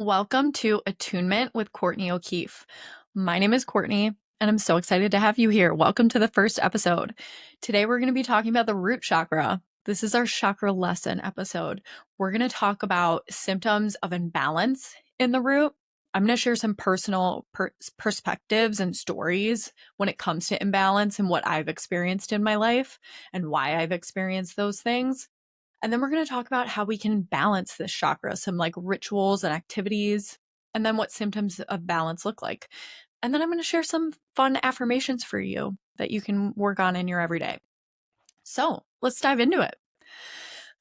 Welcome to Attunement with Courtney O'Keefe. My name is Courtney, and I'm so excited to have you here. Welcome to the first episode. Today, we're going to be talking about the root chakra. This is our chakra lesson episode. We're going to talk about symptoms of imbalance in the root. I'm going to share some personal perspectives and stories when it comes to imbalance and what I've experienced in my life and why I've experienced those things. And then we're going to talk about how we can balance this chakra, some like rituals and activities, and then what symptoms of balance look like. And then I'm going to share some fun affirmations for you that you can work on in your everyday. So let's dive into it.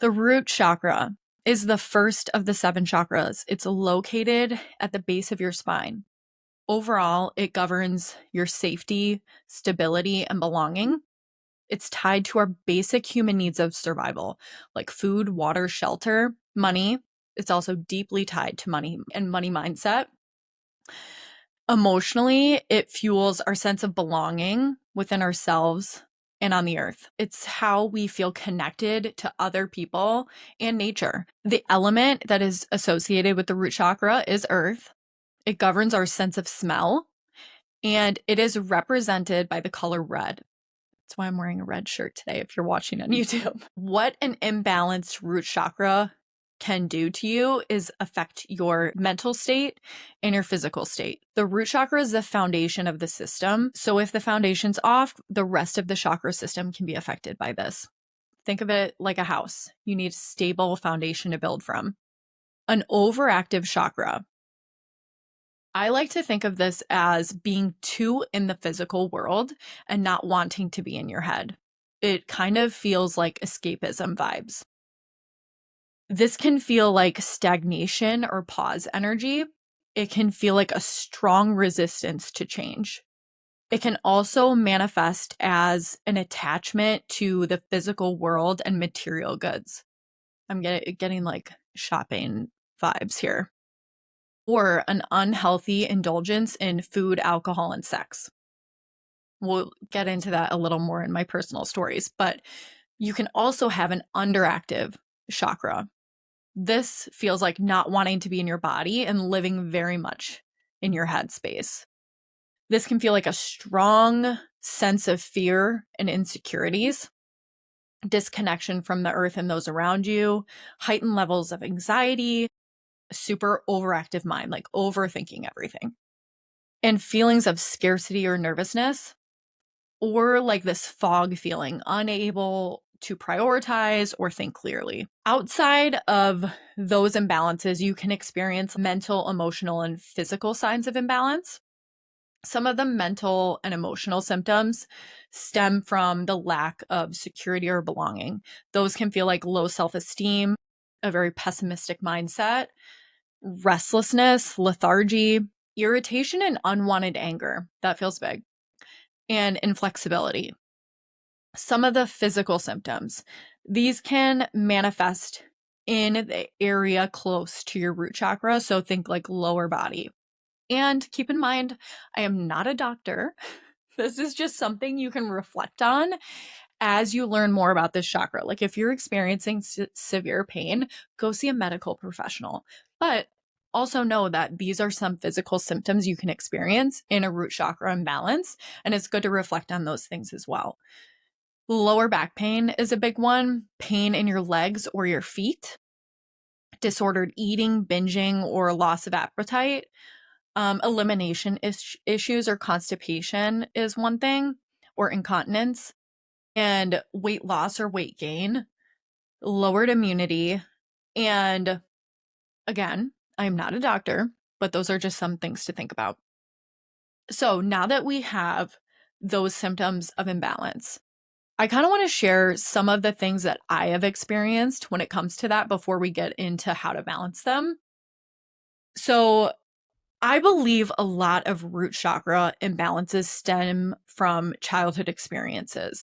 The root chakra is the first of the 7 chakras. It's located at the base of your spine. Overall, it governs your safety, stability, and belonging. It's tied to our basic human needs of survival, like food, water, shelter, money. It's also deeply tied to money and money mindset. Emotionally, it fuels our sense of belonging within ourselves and on the earth. It's how we feel connected to other people and nature. The element that is associated with the root chakra is earth. It governs our sense of smell, and it is represented by the color red. That's why I'm wearing a red shirt today if you're watching on YouTube. What an imbalanced root chakra can do to you is affect your mental state and your physical state. The root chakra is the foundation of the system. So if the foundation's off, the rest of the chakra system can be affected by this. Think of it like a house. You need a stable foundation to build from. An overactive chakra. I like to think of this as being too in the physical world and not wanting to be in your head. It kind of feels like escapism vibes. This can feel like stagnation or pause energy. It can feel like a strong resistance to change. It can also manifest as an attachment to the physical world and material goods. I'm getting like shopping vibes here. Or an unhealthy indulgence in food, alcohol, and sex. We'll get into that a little more in my personal stories, but you can also have an underactive chakra. This feels like not wanting to be in your body and living very much in your head space. This can feel like a strong sense of fear and insecurities, disconnection from the earth and those around you, heightened levels of anxiety, super overactive mind, like overthinking everything, and feelings of scarcity or nervousness, or like this fog feeling, unable to prioritize or think clearly. Outside of those imbalances, you can experience mental, emotional, and physical signs of imbalance. Some of the mental and emotional symptoms stem from the lack of security or belonging. Those can feel like low self-esteem, a very pessimistic mindset, restlessness, lethargy, irritation, and unwanted anger. That feels big. And inflexibility. Some of the physical symptoms, these can manifest in the area close to your root chakra. So think like lower body. And keep in mind, I am not a doctor. This is just something you can reflect on as you learn more about this chakra. Like if you're experiencing severe pain, go see a medical professional. But also know that these are some physical symptoms you can experience in a root chakra imbalance, and it's good to reflect on those things as well. Lower back pain is a big one, pain in your legs or your feet, disordered eating, binging, or loss of appetite. Elimination issues or constipation is one thing, or incontinence, and weight loss or weight gain, lowered immunity. And again, I'm not a doctor, but those are just some things to think about. So now that we have those symptoms of imbalance, I kind of want to share some of the things that I have experienced when it comes to that before we get into how to balance them. So I believe a lot of root chakra imbalances stem from childhood experiences.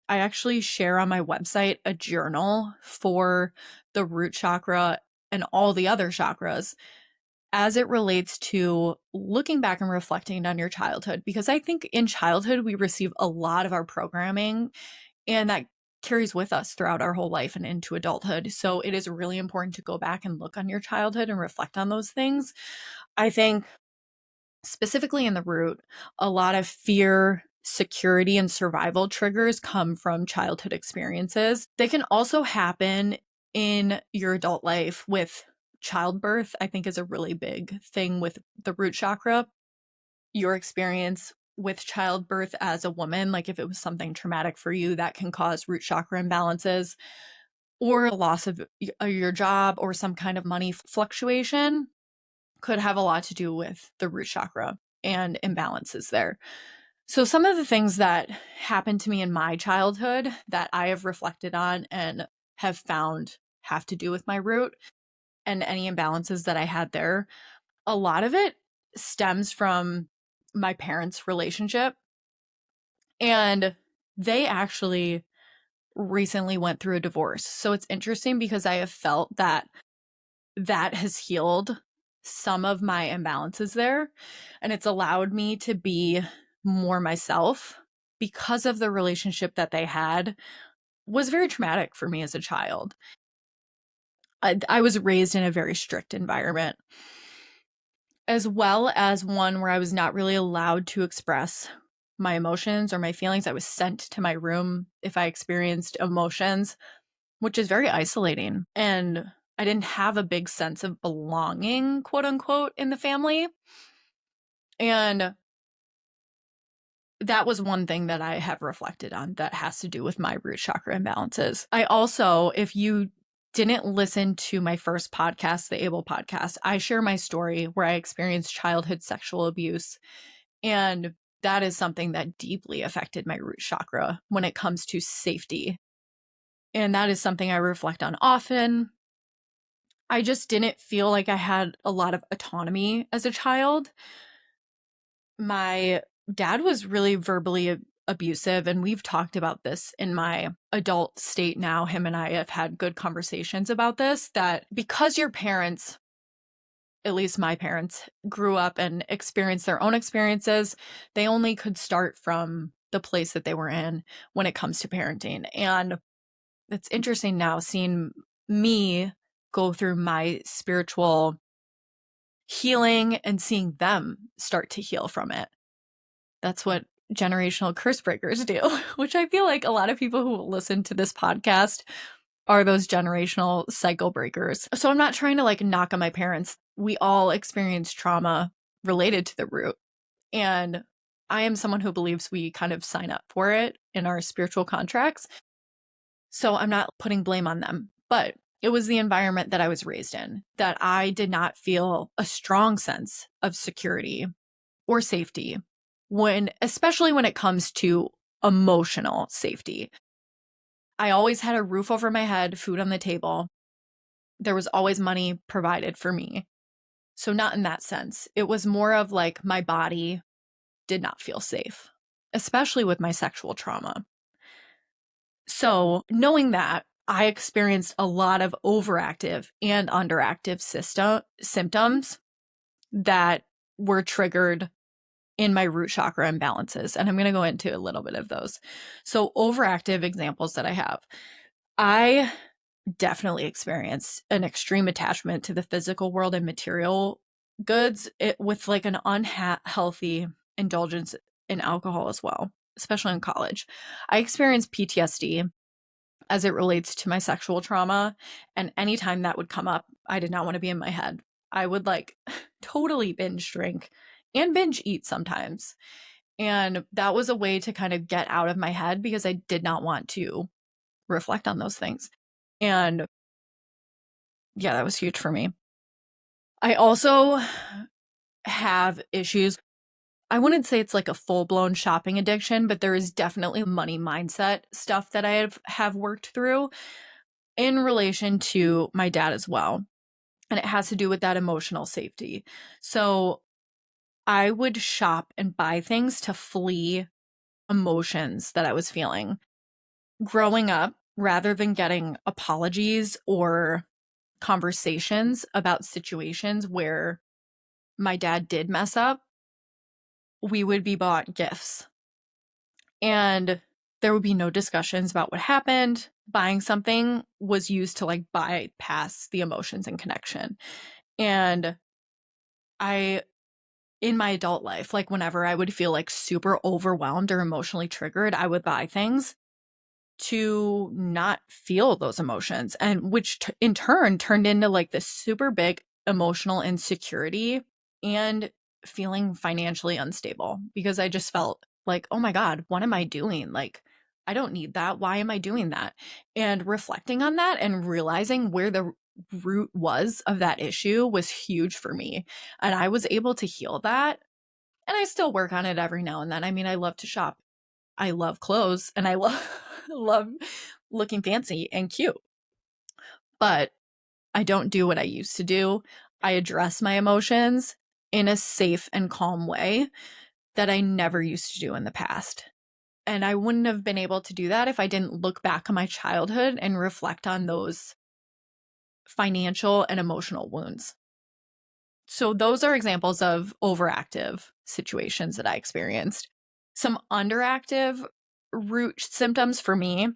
I actually share on my website a journal for the root chakra and all the other chakras as it relates to looking back and reflecting on your childhood. Because I think in childhood, we receive a lot of our programming, and that carries with us throughout our whole life and into adulthood. So it is really important to go back and look on your childhood and reflect on those things. I think specifically in the root, a lot of fear, security, and survival triggers come from childhood experiences. They can also happen in your adult life with childbirth, I think is a really big thing with the root chakra. Your experience with childbirth as a woman, like if it was something traumatic for you, that can cause root chakra imbalances, or a loss of your job or some kind of money fluctuation could have a lot to do with the root chakra and imbalances there. So some of the things that happened to me in my childhood that I have reflected on and have found have to do with my root and any imbalances that I had there, a lot of it stems from my parents' relationship. And they actually recently went through a divorce. So it's interesting because I have felt that that has healed some of my imbalances there. And it's allowed me to be more myself because of the relationship that they had was very traumatic for me as a child. I was raised in a very strict environment, as well as one where I was not really allowed to express my emotions or my feelings. I was sent to my room if I experienced emotions, which is very isolating. And I didn't have a big sense of belonging, quote unquote, in the family. And that was one thing that I have reflected on that has to do with my root chakra imbalances. I also, if you didn't listen to my first podcast, the Able podcast, I share my story where I experienced childhood sexual abuse. And that is something that deeply affected my root chakra when it comes to safety. And that is something I reflect on often. I just didn't feel like I had a lot of autonomy as a child. My dad was really verbally abusive, and we've talked about this in my adult state now. Him and I have had good conversations about this, that because your parents, at least my parents, grew up and experienced their own experiences, they only could start from the place that they were in when it comes to parenting. And it's interesting now seeing me go through my spiritual healing and seeing them start to heal from it. That's what generational curse breakers do, which I feel like a lot of people who will listen to this podcast are those generational cycle breakers. So I'm not trying to like knock on my parents. We all experience trauma related to the root. And I am someone who believes we kind of sign up for it in our spiritual contracts. So I'm not putting blame on them, but it was the environment that I was raised in that I did not feel a strong sense of security or safety especially when it comes to emotional safety. I always had a roof over my head, food on the table. There was always money provided for me. So not in that sense. It was more of like my body did not feel safe, especially with my sexual trauma. So knowing that, I experienced a lot of overactive and underactive symptoms that were triggered in my root chakra imbalances. And I'm going to go into a little bit of those. So overactive examples that I have. I definitely experienced an extreme attachment to the physical world and material goods with like an unhealthy indulgence in alcohol as well, especially in college. I experienced PTSD as it relates to my sexual trauma. And anytime that would come up, I did not want to be in my head. I would like totally binge drink and binge eat sometimes. And that was a way to kind of get out of my head because I did not want to reflect on those things. And yeah, that was huge for me. I also have issues. I wouldn't say it's like a full-blown shopping addiction, but there is definitely money mindset stuff that I have worked through in relation to my dad as well. And it has to do with that emotional safety. So I would shop and buy things to flee emotions that I was feeling. Growing up, rather than getting apologies or conversations about situations where my dad did mess up, we would be bought gifts. And There would be no discussions about what happened. Buying something was used to like bypass the emotions and connection. And I, in my adult life, like whenever I would feel like super overwhelmed or emotionally triggered, I would buy things to not feel those emotions, and which in turn turned into like this super big emotional insecurity and feeling financially unstable, because I just felt like, oh my God, what am I doing? Like, I don't need that. Why am I doing that? And reflecting on that and realizing where the root was of that issue was huge for me. And I was able to heal that. And I still work on it every now and then. I mean, I love to shop. I love clothes and I love love looking fancy and cute. But I don't do what I used to do. I address my emotions in a safe and calm way that I never used to do in the past. And I wouldn't have been able to do that if I didn't look back on my childhood and reflect on those financial and emotional wounds. So those are examples of overactive situations that I experienced. Some underactive root symptoms for me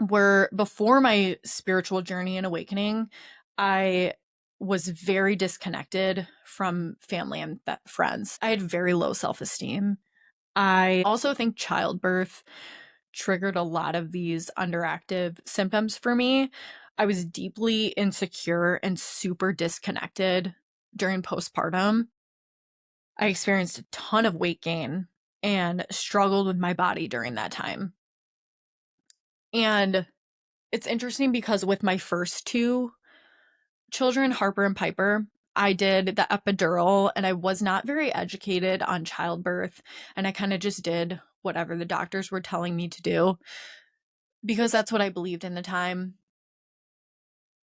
were before my spiritual journey and awakening. I was very disconnected from family and friends. I had very low self-esteem. I also think childbirth triggered a lot of these underactive symptoms for me. I was deeply insecure and super disconnected during postpartum. I experienced a ton of weight gain and struggled with my body during that time. And it's interesting because with my first two children, Harper and Piper, I did the epidural and I was not very educated on childbirth. And I kind of just did whatever the doctors were telling me to do because that's what I believed in the time.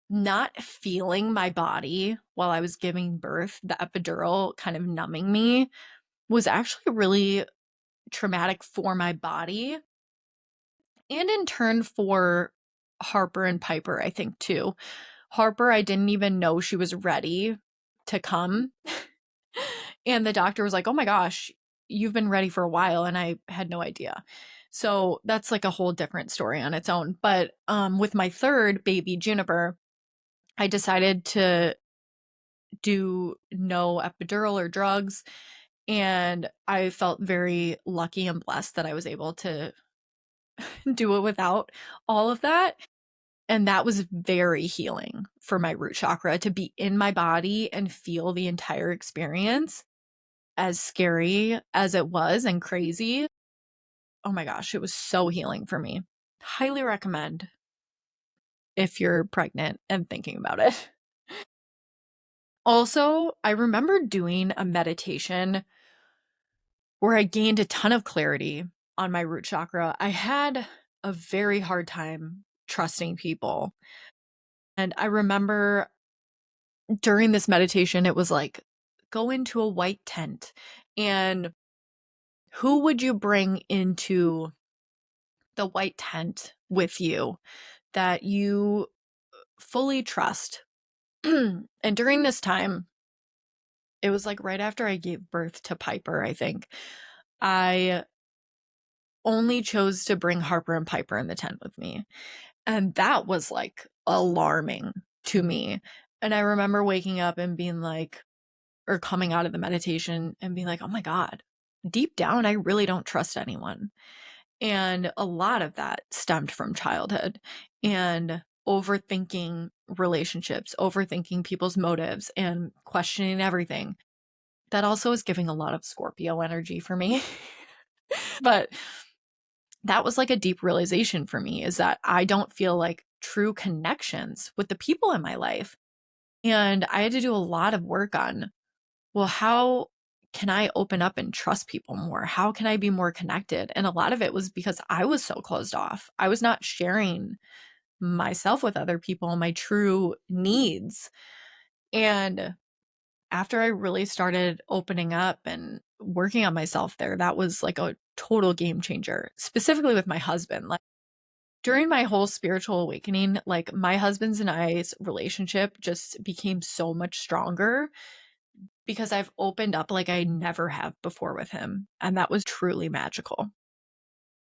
Not feeling my body while I was giving birth, the epidural kind of numbing me, was actually really traumatic for my body and in turn for Harper and Piper, I think too. Harper, I didn't even know she was ready to come. And the doctor was like, oh my gosh, you've been ready for a while. And I had no idea. So that's like a whole different story on its own. But with my third baby, Juniper, I decided to do no epidural or drugs. And I felt very lucky and blessed that I was able to do it without all of that. And that was very healing for my root chakra to be in my body and feel the entire experience, as scary as it was and crazy. Oh my gosh, it was so healing for me. Highly recommend if you're pregnant and thinking about it. Also, I remember doing a meditation where I gained a ton of clarity on my root chakra. I had a very hard time trusting people. And I remember during this meditation, it was like, go into a white tent and who would you bring into the white tent with you that you fully trust? And during this time, it was like right after I gave birth to Piper, I think. I only chose to bring Harper and Piper in the tent with me. And that was like alarming to me. And I remember waking up and being like, or coming out of the meditation and being like, oh my God, deep down, I really don't trust anyone. And a lot of that stemmed from childhood and overthinking relationships, overthinking people's motives, and questioning everything. That also is giving a lot of Scorpio energy for me. But that was like a deep realization for me, is that I don't feel like true connections with the people in my life. And I had to do a lot of work on, well, how can I open up and trust people more? How can I be more connected? And a lot of it was because I was so closed off. I was not sharing myself with other people, my true needs. And after I really started opening up and working on myself there, that was like a total game changer, specifically with my husband. Like during my whole spiritual awakening, like my husband's and I's relationship just became so much stronger because I've opened up like I never have before with him. And that was truly magical.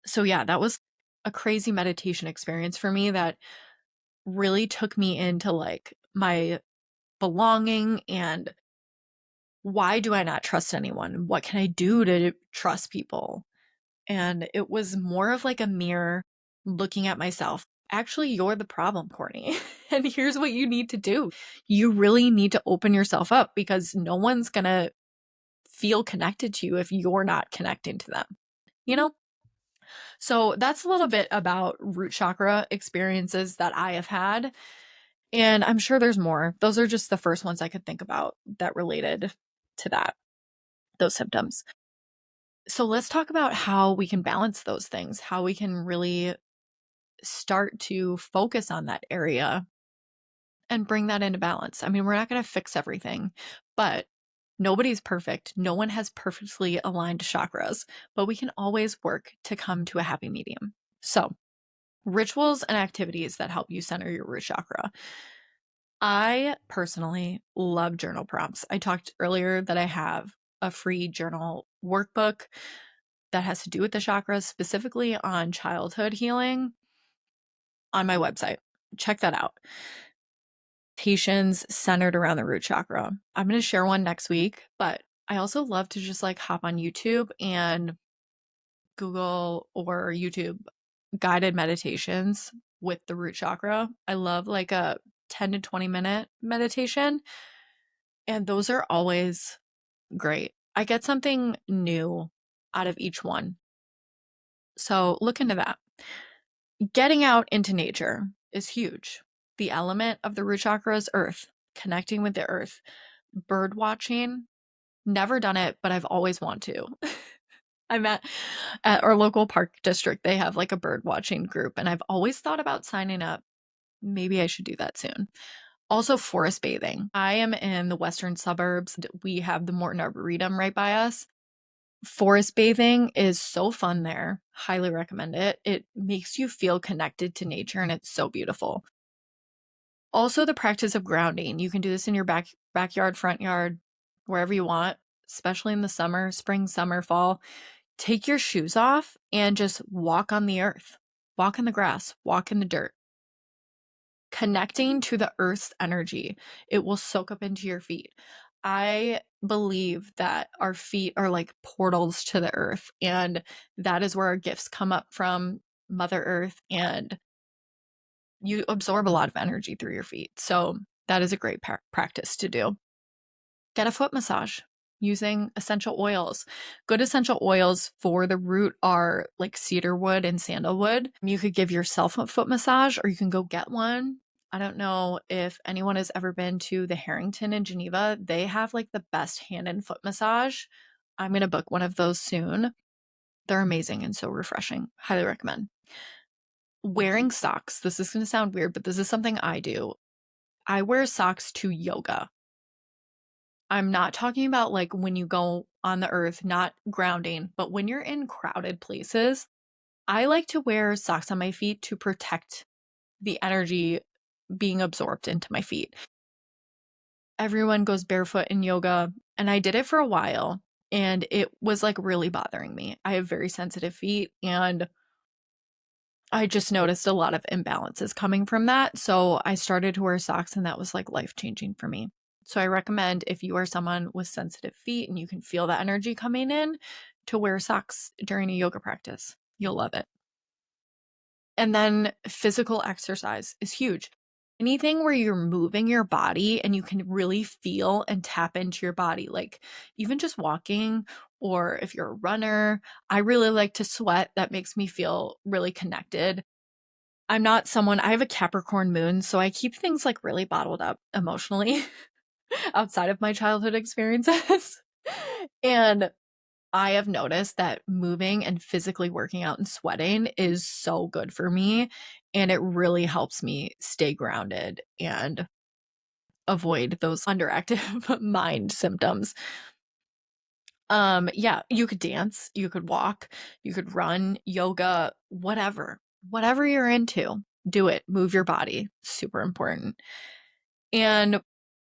So yeah, that was a crazy meditation experience for me that really took me into like my belonging and why do I not trust anyone? What can I do to trust people? And it was more of like a mirror looking at myself. Actually, you're the problem, Courtney. And here's what you need to do. You really need to open yourself up because no one's going to feel connected to you if you're not connecting to them, you know? So that's a little bit about root chakra experiences that I have had. And I'm sure there's more. Those are just the first ones I could think about that related to that, those symptoms. So let's talk about how we can balance those things, how we can really start to focus on that area and bring that into balance. I mean, we're not going to fix everything, but nobody's perfect. No one has perfectly aligned chakras, but we can always work to come to a happy medium. So, rituals and activities that help you center your root chakra. I personally love journal prompts. I talked earlier that I have a free journal workbook that has to do with the chakras, specifically on childhood healing, on my website. Check that out. Meditations centered around the root chakra. I'm going to share one next week, but I also love to just like hop on YouTube and Google or YouTube guided meditations with the root chakra. I love like a 10 to 20-minute meditation, and those are always great. I get something new out of each one. So look into that. Getting out into nature is huge. The element of the root chakra is earth, connecting with the earth. Bird watching, never done it, but I've always want to. I'm at our local park district. They have like a bird watching group, and I've always thought about signing up. Maybe I should do that soon. Also, forest bathing. I am in the western suburbs. We have the Morton Arboretum right by us. Forest bathing is so fun there. Highly recommend it. It makes you feel connected to nature and it's so beautiful. Also, the practice of grounding. You can do this in your backyard, front yard, wherever you want, especially in the summer, spring, summer, fall. Take your shoes off and just walk on the earth. Walk in the grass, walk in the dirt. Connecting to the earth's energy, it will soak up into your feet. I believe that our feet are like portals to the earth, and that is where our gifts come up from Mother Earth, and you absorb a lot of energy through your feet. So that is a great practice to do. Get a foot massage using essential oils. Good essential oils for the root are like cedarwood and sandalwood. You could give yourself a foot massage or you can go get one. I don't know if anyone has ever been to the Harrington in Geneva. They have like the best hand and foot massage. I'm going to book one of those soon. They're amazing and so refreshing. Highly recommend. Wearing socks. This is going to sound weird, but this is something I do. I wear socks to yoga. I'm not talking about like when you go on the earth, not grounding, but when you're in crowded places, I like to wear socks on my feet to protect the energy being absorbed into my feet. Everyone goes barefoot in yoga, and I did it for a while, and it was like really bothering me. I have very sensitive feet, and I just noticed a lot of imbalances coming from that. So I started to wear socks, and that was like life changing for me. So I recommend if you are someone with sensitive feet and you can feel the energy coming in, to wear socks during a yoga practice. You'll love it. And then physical exercise is huge. Anything where you're moving your body and you can really feel and tap into your body, like even just walking, or if you're a runner. I really like to sweat. That makes me feel really connected. I'm not someone, I have a Capricorn moon, so I keep things like really bottled up emotionally outside of my childhood experiences. And I have noticed that moving and physically working out and sweating is so good for me. And it really helps me stay grounded and avoid those underactive mind symptoms. Yeah, you could dance, you could walk, you could run, yoga, whatever. Whatever you're into, do it. Move your body. Super important. And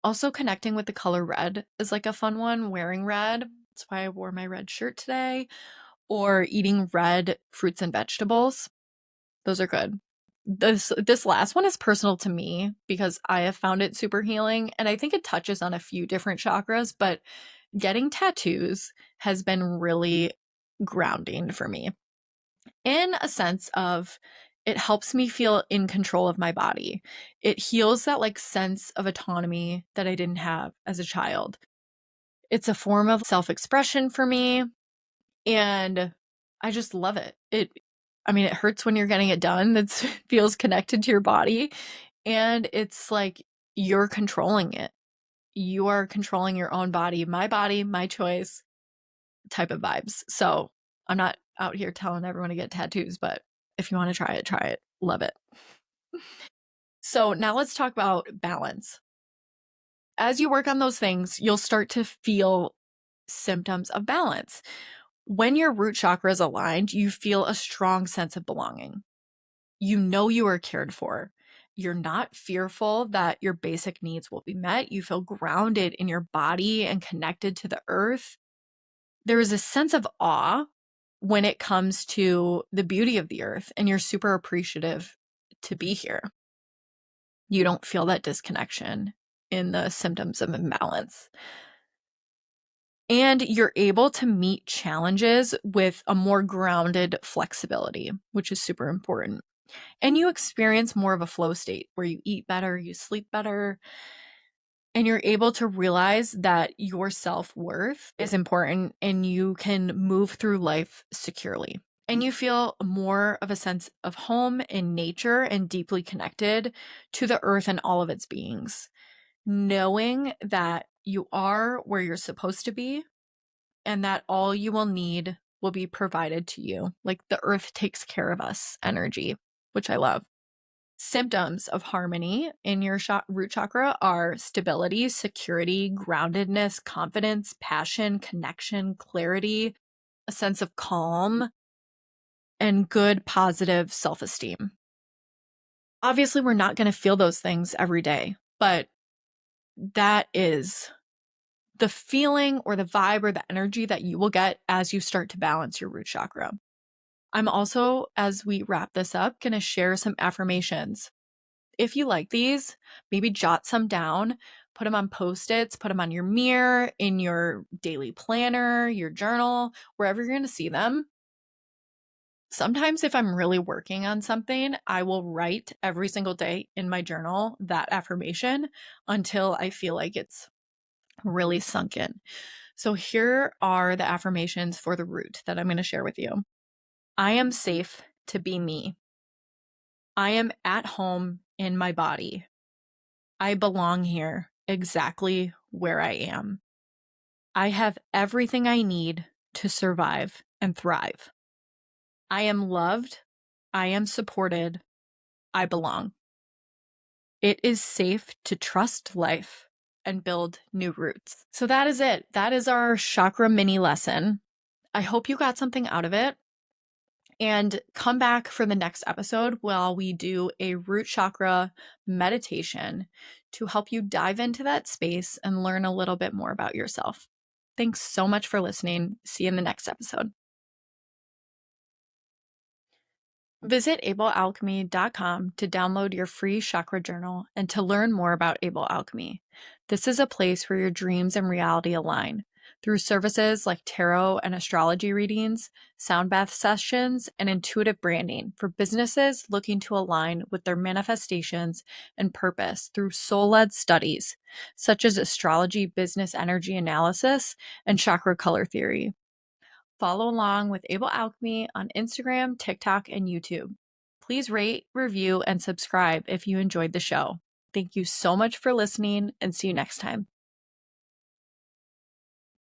also connecting with the color red is like a fun one, wearing red. That's why I wore my red shirt today. or eating red fruits and vegetables. Those are good. This last one is personal to me because I have found it super healing, and I think it touches on a few different chakras, but getting tattoos has been really grounding for me in a sense of it helps me feel in control of my body. It heals that like sense of autonomy that I didn't have as a child. It's a form of self-expression for me, and I just love it. I mean, it hurts when you're getting it done. It feels connected to your body, and it's like you're controlling it. You are controlling your own body, my choice type of vibes. So I'm not out here telling everyone to get tattoos, but if you want to try it, try it. Love it. So now let's talk about balance. As you work on those things, you'll start to feel symptoms of balance. When your root chakra is aligned, you feel a strong sense of belonging. You know you are cared for. You're not fearful that your basic needs will be met. You feel grounded in your body and connected to the earth. There is a sense of awe when it comes to the beauty of the earth, and you're super appreciative to be here. You don't feel that disconnection in the symptoms of imbalance. And you're able to meet challenges with a more grounded flexibility, which is super important. And you experience more of a flow state where you eat better, you sleep better, and you're able to realize that your self-worth is important and you can move through life securely. And you feel more of a sense of home in nature and deeply connected to the earth and all of its beings, knowing that you are where you're supposed to be and that all you will need will be provided to you. Like the earth takes care of us energy, which I love. Symptoms of harmony in your root chakra are stability, security, groundedness, confidence, passion, connection, clarity, a sense of calm, and good, positive self esteem. Obviously, we're not going to feel those things every day, but that is the feeling or the vibe or the energy that you will get as you start to balance your root chakra. I'm also, as we wrap this up, going to share some affirmations. If you like these, maybe jot some down, put them on post-its, put them on your mirror, in your daily planner, your journal, wherever you're going to see them. Sometimes if I'm really working on something, I will write every single day in my journal that affirmation until I feel like it's really sunk in. So here are the affirmations for the root that I'm going to share with you. I am safe to be me. I am at home in my body. I belong here exactly where I am. I have everything I need to survive and thrive. I am loved. I am supported. I belong. It is safe to trust life and build new roots. So that is it. That is our chakra mini lesson. I hope you got something out of it. And come back for the next episode while we do a root chakra meditation to help you dive into that space and learn a little bit more about yourself. Thanks so much for listening. See you in the next episode. Visit ablealchemy.com to download your free chakra journal and to learn more about Able Alchemy. This is a place where your dreams and reality align through services like tarot and astrology readings, sound bath sessions, and intuitive branding for businesses looking to align with their manifestations and purpose through soul-led studies such as astrology, business energy analysis, and chakra color theory. Follow along with Able Alchemy on Instagram, TikTok, and YouTube. Please rate, review, and subscribe if you enjoyed the show. Thank you so much for listening, and see you next time.